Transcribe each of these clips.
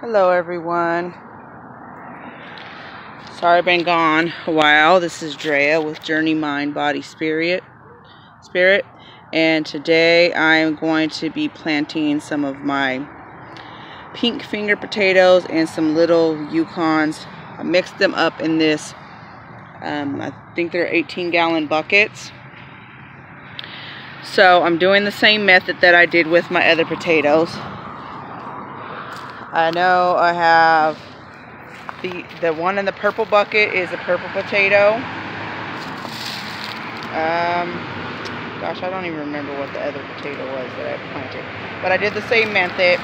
Hello everyone. Sorry I've been gone a while. This is Drea with Journey Mind Body Spirit. And today I am going to be planting some of my pink finger potatoes and some little Yukons. I mixed them up in this, I think they're 18-gallon buckets. So I'm doing the same method that I did with my other potatoes. I know I have the one in the purple bucket is a purple potato. Gosh, I don't even remember what the other potato was that I planted. But I did the same method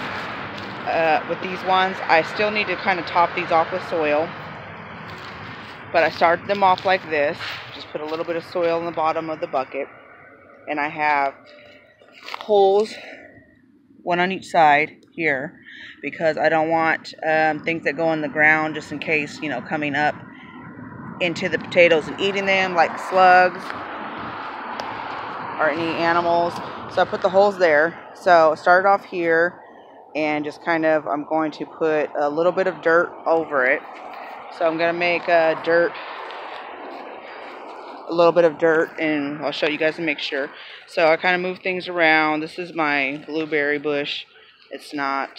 with these ones. I still need to kind of top these off with soil. But I started them off like this. Just put a little bit of soil in the bottom of the bucket. And I have holes, one on each side here, because I don't want things that go in the ground just in case, you know, coming up into the potatoes and eating them, like slugs or any animals. So I put the holes there. So I started off here and just kind of, I'm going to put a little bit of dirt over it. So I'm going to make a little bit of dirt, and I'll show you guys a mixture. So I kind of move things around. This is my blueberry bush. It's not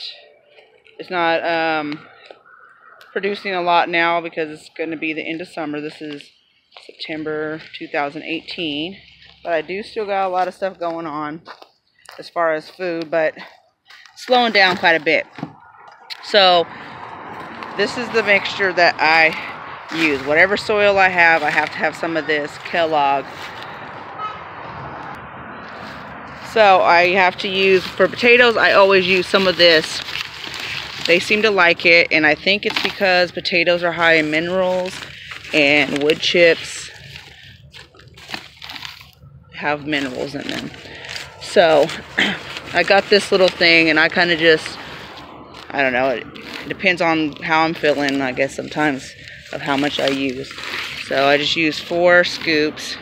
producing a lot now because it's going to be the end of summer. This is September 2018, but I do still got a lot of stuff going on as far as food, but slowing down quite a bit. So this is the mixture that I use. Whatever soil I have to have some of this Kellogg. So I have to use, for potatoes, I always use some of this. They seem to like it, and I think it's because potatoes are high in minerals, and wood chips have minerals in them. So I got this little thing, and I kind of just, I don't know, it depends on how I'm feeling, I guess, sometimes, of how much I use. So I just use 4 scoops,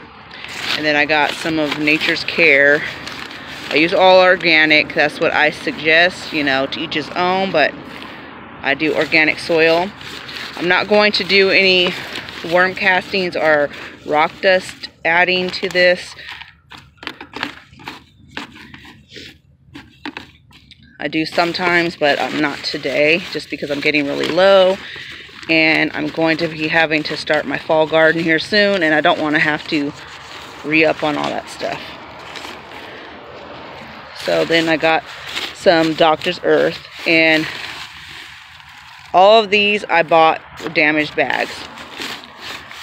and then I got some of Nature's Care. I use all organic. That's what I suggest, you know, to each his own, but I do organic soil. I'm not going to do any worm castings or rock dust adding to this. I do sometimes, but not today, just because I'm getting really low. And I'm going to be having to start my fall garden here soon, and I don't want to have to re-up on all that stuff. So then I got some Doctor's Earth, and all of these I bought damaged bags.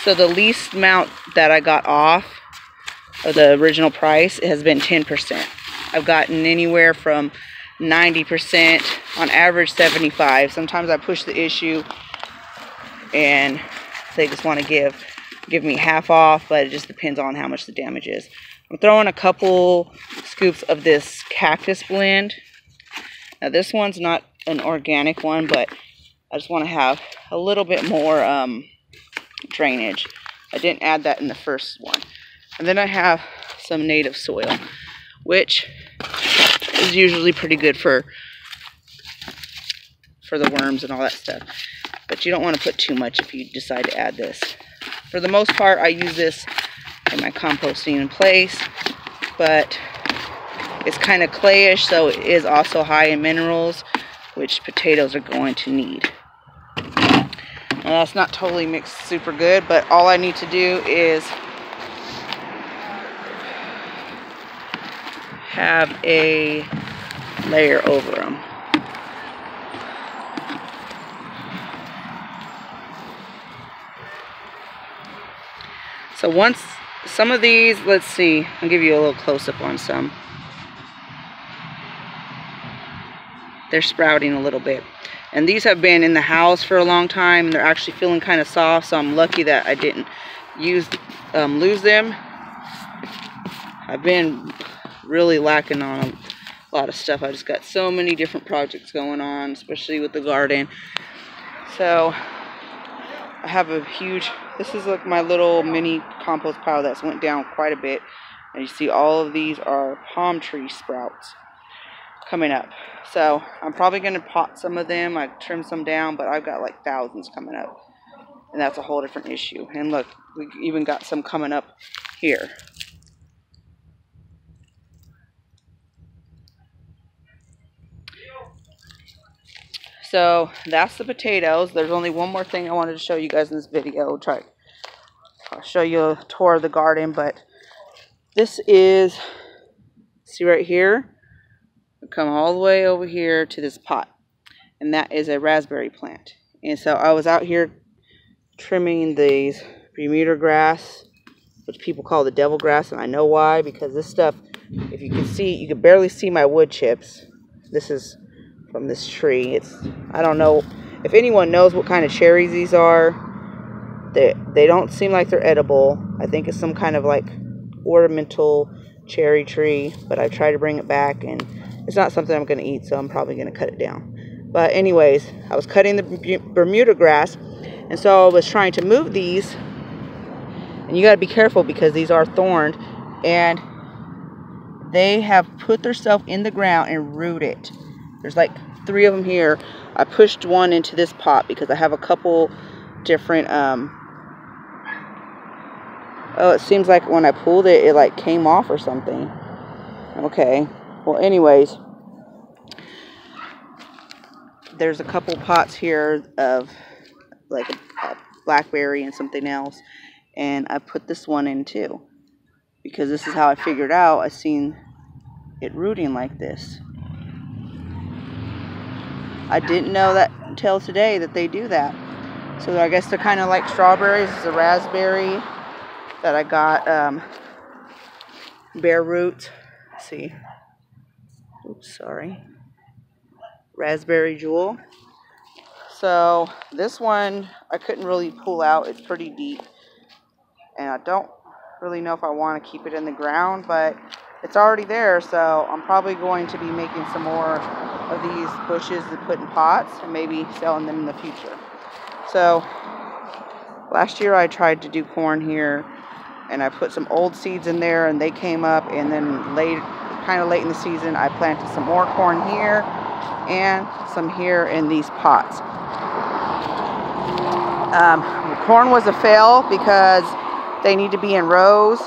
So the least amount that I got off of the original price has been 10%. I've gotten anywhere from 90%, on average 75%. Sometimes I push the issue and they just want to give me half off, but it just depends on how much the damage is. I'm throwing a couple scoops of this cactus blend. Now this one's not an organic one, but I just want to have a little bit more drainage. I didn't add that in the first one. And then I have some native soil, which is usually pretty good for the worms and all that stuff. But you don't want to put too much if you decide to add this. For the most part, I use this in my composting in place, but it's kind of clayish, so it is also high in minerals, which potatoes are going to need. Now that's not totally mixed super good, but all I need to do is have a layer over them. So once some of these, let's see, I'll give you a little close-up on some. They're sprouting a little bit. And these have been in the house for a long time, and they're actually feeling kind of soft, so I'm lucky that I didn't lose them. I've been really lacking on a lot of stuff. I just got so many different projects going on, especially with the garden. So I have a huge, this is like my little mini compost pile that's went down quite a bit. And you see all of these are palm tree sprouts. coming up. So I'm probably going to pot some of them. I trimmed some down, but I've got like thousands coming up. And that's a whole different issue. And look, we even got some coming up here. So that's the potatoes. There's only one more thing I wanted to show you guys in this video. I'll show you a tour of the garden, but this is, see right here, come all the way over here to this pot, and that is a raspberry plant. And so I was out here trimming these Bermuda grass, which people call the devil grass, and I know why, because this stuff, if you can see, you can barely see my wood chips. This is from this tree. I don't know if anyone knows what kind of cherries these are. They don't seem like they're edible. I think it's some kind of like ornamental cherry tree, but I tried to bring it back and it's not something I'm going to eat, so I'm probably going to cut it down. But anyways, I was cutting the Bermuda grass, and so I was trying to move these, and you got to be careful because these are thorned, and they have put themselves in the ground and rooted. There's like 3 of them here. I pushed one into this pot because I have a couple different oh, it seems like when I pulled it, it like came off or something. Okay. Well, anyways, there's a couple pots here of like a blackberry and something else. And I put this one in too, because this is how I figured out. I seen it rooting like this. I didn't know that until today that they do that. So I guess they're kind of like strawberries. It's a raspberry that I got bare root. Let's see. Oops, sorry. Raspberry jewel. So this one I couldn't really pull out. It's pretty deep. And I don't really know if I want to keep it in the ground, but it's already there. So I'm probably going to be making some more of these bushes to put in pots and maybe selling them in the future. So last year I tried to do corn here, and I put some old seeds in there and they came up, and then kind of late in the season I planted some more corn here and some here in these pots. Corn was a fail because they need to be in rows,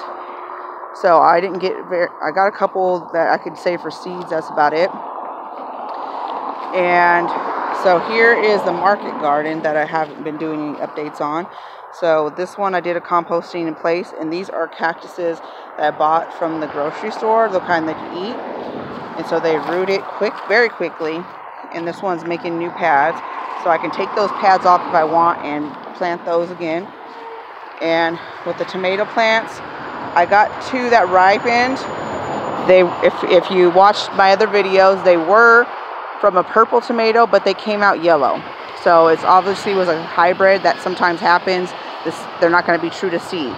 so I didn't get I got a couple that I could save for seeds. That's about it. And so here is the market garden that I haven't been doing any updates on. So this one I did a composting in place, and these are cactuses that I bought from the grocery store, the kind that you eat. And so they root it very quickly, and this one's making new pads. So I can take those pads off if I want and plant those again. And with the tomato plants, I got 2 that ripened. If you watched my other videos, they were from a purple tomato, but they came out yellow. So it's obviously was a hybrid. That sometimes happens. They're not going to be true to seed.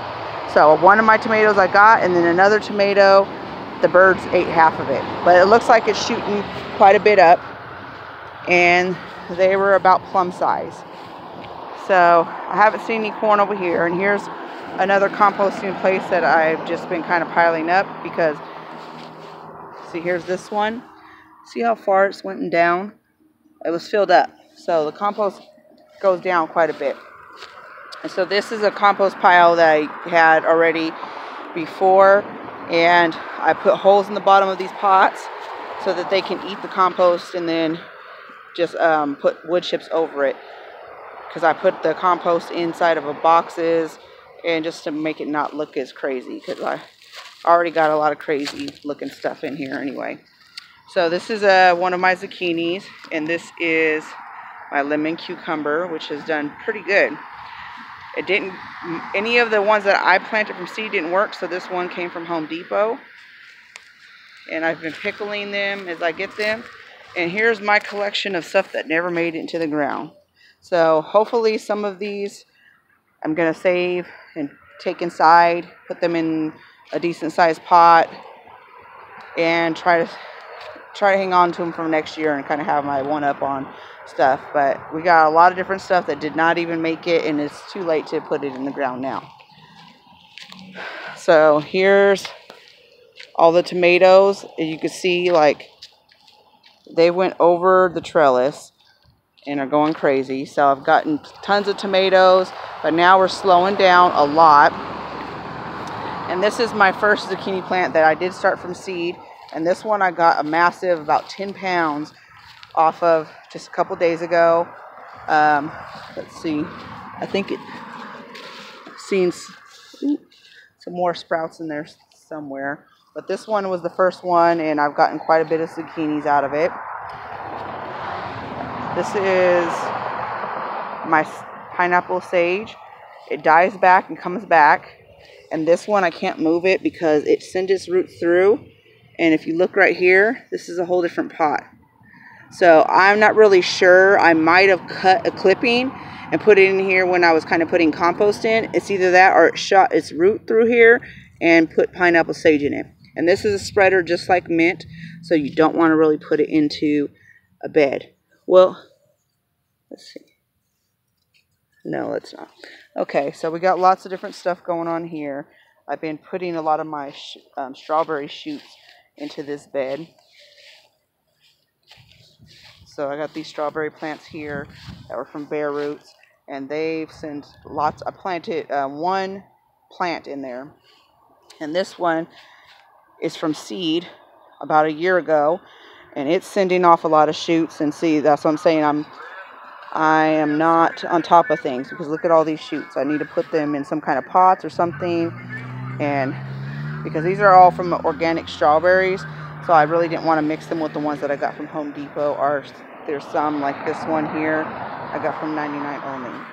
So one of my tomatoes I got, and then another tomato, the birds ate half of it. But it looks like it's shooting quite a bit up, and they were about plum size. So I haven't seen any corn over here. And here's another composting place that I've just been kind of piling up because, see, here's this one. See how far it's went down? It was filled up. So the compost goes down quite a bit. And so this is a compost pile that I had already before, and I put holes in the bottom of these pots so that they can eat the compost, and then just put wood chips over it, because I put the compost inside of boxes, and just to make it not look as crazy, because I already got a lot of crazy looking stuff in here anyway. So this is one of my zucchinis, and this is my lemon cucumber, which has done pretty good. It didn't, any of the ones that I planted from seed didn't work, so this one came from Home Depot. And I've been pickling them as I get them. And here's my collection of stuff that never made it into the ground. So hopefully some of these I'm going to save and take inside, put them in a decent sized pot, and try to hang on to them for next year and kind of have my one-up on stuff. But we got a lot of different stuff that did not even make it, and it's too late to put it in the ground now. So here's all the tomatoes. You can see, like, they went over the trellis and are going crazy. So I've gotten tons of tomatoes, but now we're slowing down a lot. And this is my first zucchini plant that I did start from seed. And this one I got a massive, about 10 pounds off of just a couple days ago. Let's see. I think it seen some more sprouts in there somewhere. But this one was the first one, and I've gotten quite a bit of zucchinis out of it. This is my pineapple sage. It dies back and comes back. And this one, I can't move it because it sends its root through. And if you look right here, this is a whole different pot. So I'm not really sure. I might have cut a clipping and put it in here when I was kind of putting compost in. It's either that or it shot its root through here and put pineapple sage in it. And this is a spreader just like mint, so you don't want to really put it into a bed. Well, let's see. No, let's not. Okay, so we got lots of different stuff going on here. I've been putting a lot of my strawberry shoots into this bed. So I got these strawberry plants here that were from bare roots, and they've sent lots. I planted one plant in there, and this one is from seed about a year ago, and it's sending off a lot of shoots. And see, that's what I'm saying. I am not on top of things because look at all these shoots. I need to put them in some kind of pots or something, and because these are all from organic strawberries, so I really didn't want to mix them with the ones that I got from Home Depot, or there's some like this one here I got from 99 Only.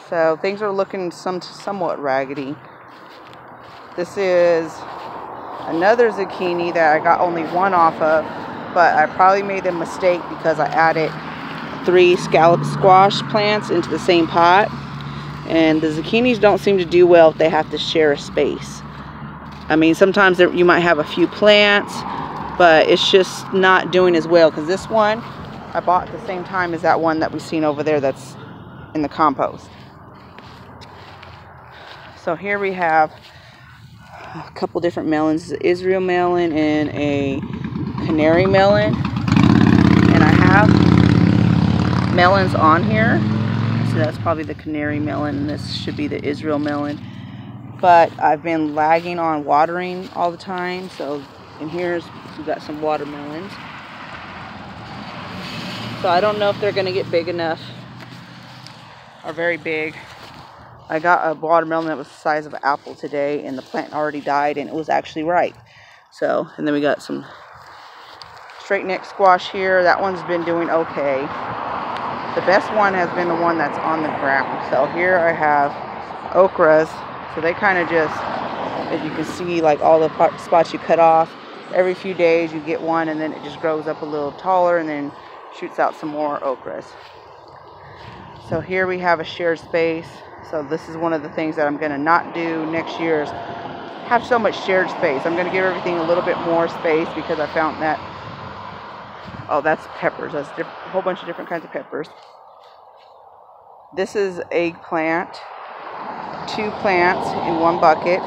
So things are looking somewhat raggedy. This is another zucchini that I got only one off of, but I probably made a mistake because I added 3 scallop squash plants into the same pot. And the zucchinis don't seem to do well if they have to share a space. I mean, sometimes you might have a few plants, but it's just not doing as well. Because this one I bought at the same time as that one that we've seen over there that's in the compost. So here we have a couple different melons, Israel melon and a canary melon, and I have melons on here. So that's probably the canary melon, and this should be the Israel melon. But I've been lagging on watering all the time. So in here we've got some watermelons. So I don't know if they're going to get big enough or very big. I got a watermelon that was the size of an apple today, and the plant already died, and it was actually ripe. So, and then we got some straight neck squash here. That one's been doing okay. The best one has been the one that's on the ground. So here I have okras. So they kind of just, as you can see, like all the spots you cut off, every few days you get one, and then it just grows up a little taller and then shoots out some more okras. So here we have a shared space. So this is one of the things that I'm going to not do next year is have so much shared space. I'm going to give everything a little bit more space because I found that, oh, that's peppers. That's a whole bunch of different kinds of peppers. This is eggplant. 2 plants in one bucket,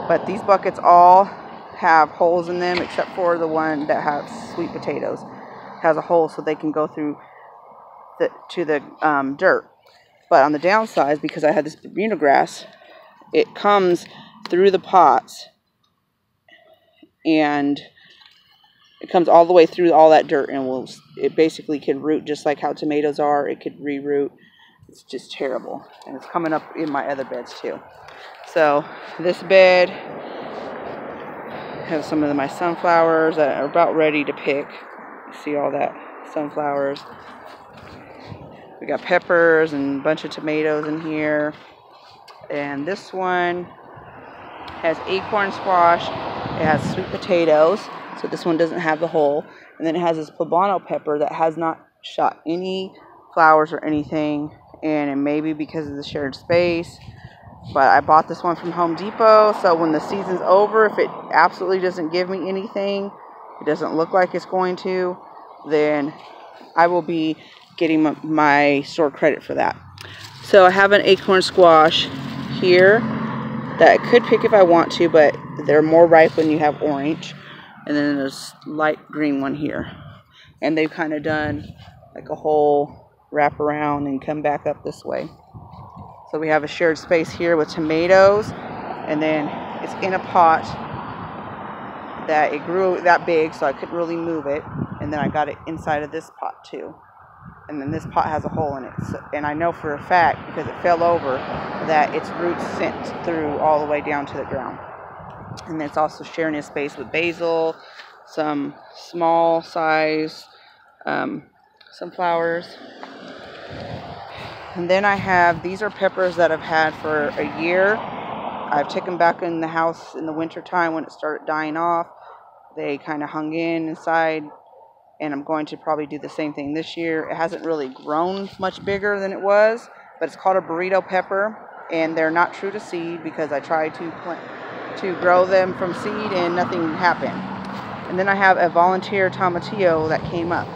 but these buckets all have holes in them except for the one that has sweet potatoes. It has a hole so they can go through to the dirt. But on the downside, because I had this Bermuda grass, it comes through the pots and it comes all the way through all that dirt, and it basically can root just like how tomatoes are. It could re-root. It's just terrible, and it's coming up in my other beds too. So this bed has some of my sunflowers that are about ready to pick. You see all that sunflowers. We got peppers and a bunch of tomatoes in here. And this one has acorn squash. It has sweet potatoes. So this one doesn't have the hole. And then it has this poblano pepper that has not shot any flowers or anything. And it may be because of the shared space. But I bought this one from Home Depot. So when the season's over, if it absolutely doesn't give me anything, it doesn't look like it's going to, then I will be getting my store credit for that. So I have an acorn squash here that I could pick if I want to, but they're more ripe when you have orange. and then there's light green one here. And they've kind of done like a whole wrap around and come back up this way. So we have a shared space here with tomatoes, and then it's in a pot that it grew that big, so I couldn't really move it. And then I got it inside of this pot too. And then this pot has a hole in it. So, and I know for a fact, because it fell over, that its roots sent through all the way down to the ground. And then it's also sharing a space with basil, some small size sunflowers. And then I have, these are peppers that I've had for a year. I've taken them back in the house in the winter time when it started dying off. They kind of hung inside, and I'm going to probably do the same thing this year. It hasn't really grown much bigger than it was, but it's called a burrito pepper, and they're not true to seed because I tried to grow them from seed and nothing happened. And then I have a volunteer tomatillo that came up.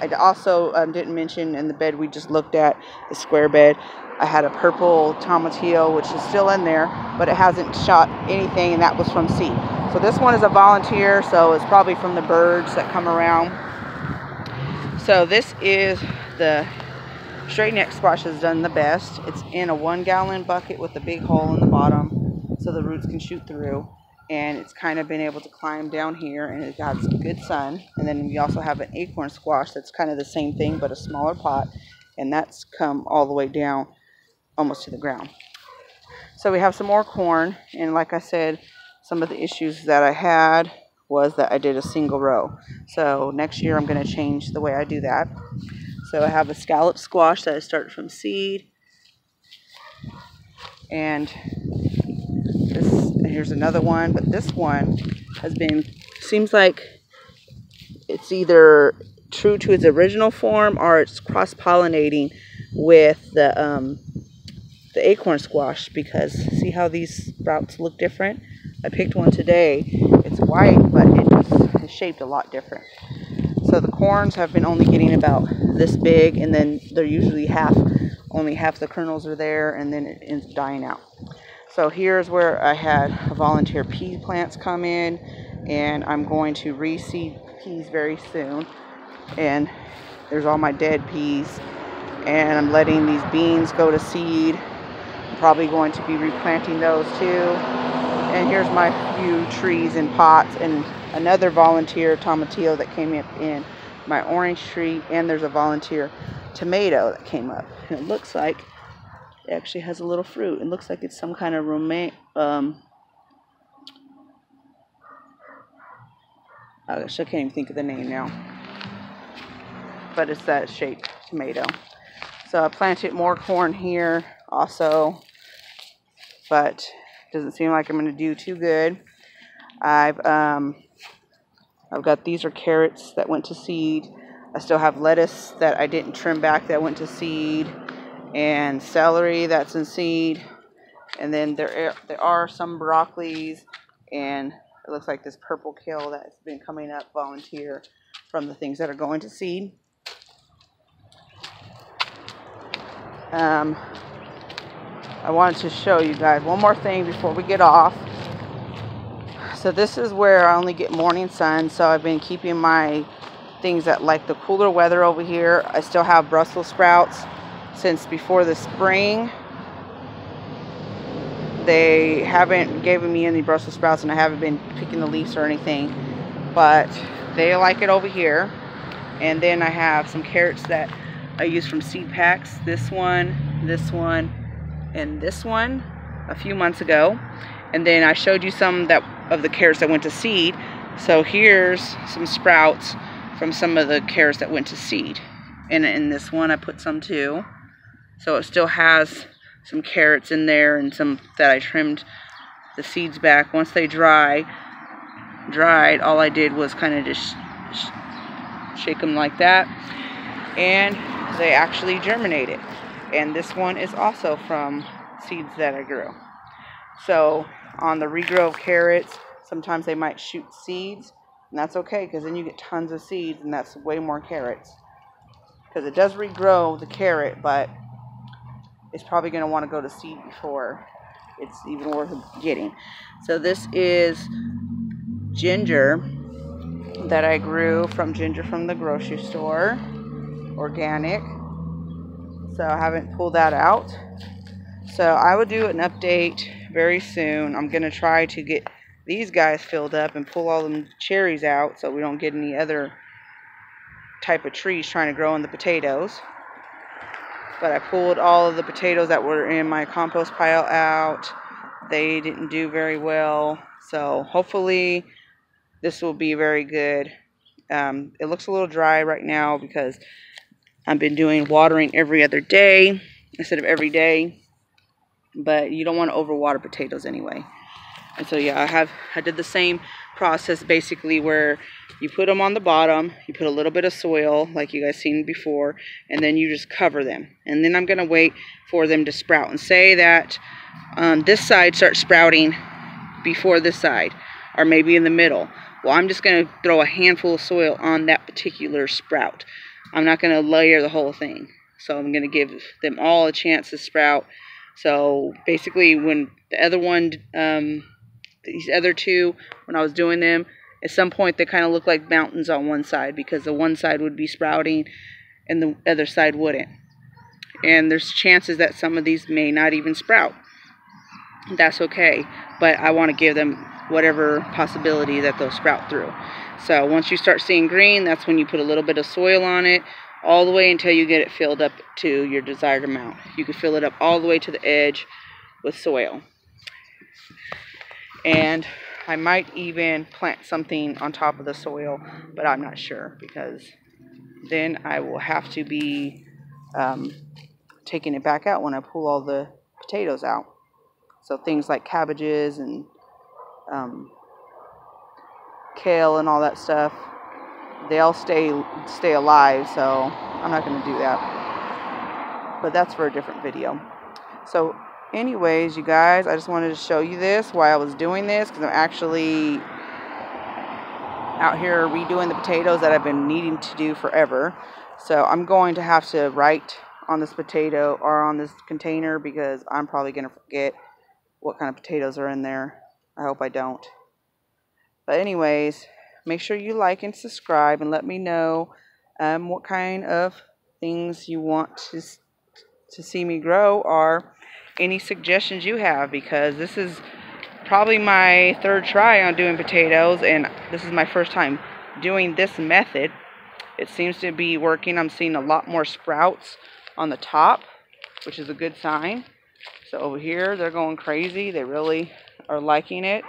I also didn't mention in the bed we just looked at, the square bed, I had a purple tomatillo, which is still in there, but it hasn't shot anything, and that was from seed. So this one is a volunteer, so it's probably from the birds that come around. So this is the straight neck squash has done the best. It's in a 1-gallon bucket with a big hole in the bottom so the roots can shoot through. And it's kind of been able to climb down here, and it got some good sun. And then we also have an acorn squash that's kind of the same thing, but a smaller pot. And that's come all the way down almost to the ground. So we have some more corn. And like I said, some of the issues that I had was that I did a single row. So next year I'm going to change the way I do that. So I have a scallop squash that I started from seed. And here's another one, but this one has been, seems like it's either true to its original form or it's cross-pollinating with the acorn squash, because see how these sprouts look different? I picked one today. It's white, but it's shaped a lot different. So the corns have been only getting about this big, and then they're usually only half the kernels are there, and then it ends up dying out. So here's where I had volunteer pea plants come in, and I'm going to reseed peas very soon. And there's all my dead peas, and I'm letting these beans go to seed. I'm probably going to be replanting those too. And here's my few trees in pots, and another volunteer tomatillo that came up in my orange tree, and there's a volunteer tomato that came up. And it looks like it actually has a little fruit. It looks like it's some kind of I can't even think of the name now. But it's that shaped tomato. So I planted more corn here also, but it doesn't seem like I'm going to do too good. I've got, these are carrots that went to seed. I still have lettuce that I didn't trim back that went to seed, and celery that's in seed. And then there are some broccolis, and it looks like this purple kale that's been coming up volunteer from the things that are going to seed. I wanted to show you guys one more thing before we get off. So this is where I only get morning sun, so I've been keeping my things that like the cooler weather over here. I still have Brussels sprouts since before the spring. They haven't given me any Brussels sprouts, and I haven't been picking the leaves or anything, but they like it over here. And then I have some carrots that I use from seed packs. This one, and this one a few months ago. And then I showed you some of the carrots that went to seed. So here's some sprouts from some of the carrots that went to seed. And in this one I put some too. So it still has some carrots in there, and some that I trimmed the seeds back. Once they dried, all I did was kind of just shake them like that, and they actually germinated. And this one is also from seeds that I grew. So on the regrow of carrots, sometimes they might shoot seeds, and that's okay, because then you get tons of seeds, and that's way more carrots. Because it does regrow the carrot, but it's probably going to want to go to seed before it's even worth getting. So this is ginger, that I grew from ginger from the grocery store, organic. So I haven't pulled that out. So I will do an update very soon. I'm going to try to get these guys filled up and pull all them cherries out so we don't get any other type of trees trying to grow in the potatoes. But I pulled all of the potatoes that were in my compost pile out. They didn't do very well. So hopefully this will be very good. It looks a little dry right now because I've been doing watering every other day instead of every day. But you don't want to overwater potatoes anyway. And so yeah, I did the same process basically where you put them on the bottom, you put a little bit of soil like you guys seen before, and then you just cover them. And then I'm going to wait for them to sprout. And say that this side starts sprouting before this side, or maybe in the middle. Well, I'm just going to throw a handful of soil on that particular sprout. I'm not going to layer the whole thing. So I'm going to give them all a chance to sprout. So basically when the other one, these other two, when I was doing them, at some point they kind of look like mountains on one side because the one side would be sprouting and the other side wouldn't. And there's chances that some of these may not even sprout. That's okay, but I want to give them whatever possibility that they'll sprout through. So once you start seeing green, that's when you put a little bit of soil on it, all the way until you get it filled up to your desired amount. You can fill it up all the way to the edge with soil. And I might even plant something on top of the soil, but I'm not sure because then I will have to be taking it back out when I pull all the potatoes out. So things like cabbages and kale and all that stuff, they all stay alive, so I'm not going to do that. But that's for a different video. So anyways, you guys, I just wanted to show you this while I was doing this because I'm actually out here redoing the potatoes that I've been needing to do forever. So I'm going to have to write on this potato or on this container because I'm probably going to forget what kind of potatoes are in there. I hope I don't. But anyways, make sure you like and subscribe and let me know what kind of things you want to see me grow or any suggestions you have, because this is probably my third try on doing potatoes and this is my first time doing this method. It seems to be working. I'm seeing a lot more sprouts on the top, which is a good sign. So over here they're going crazy. They really are liking it.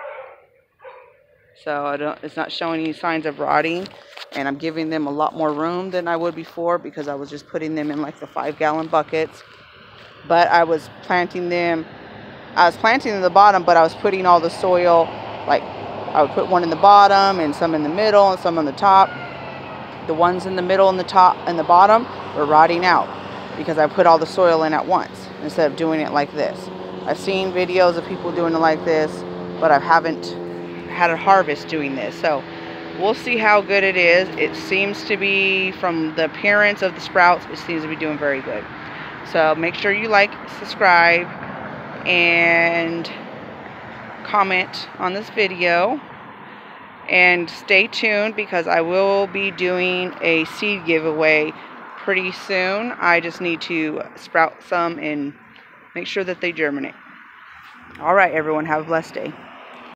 So it's not showing any signs of rotting, and I'm giving them a lot more room than I would before because I was just putting them in like the 5-gallon buckets. But I was planting them in the bottom, but I was putting all the soil, like I would put one in the bottom and some in the middle and some on the top. The ones in the middle and the top and the bottom were rotting out because I put all the soil in at once instead of doing it like this. I've seen videos of people doing it like this, but I haven't had a harvest doing this. So we'll see how good it is. It seems to be, from the appearance of the sprouts, it seems to be doing very good. So make sure you like, subscribe, and comment on this video. And stay tuned because I will be doing a seed giveaway pretty soon. I just need to sprout some and make sure that they germinate. All right, everyone, have a blessed day.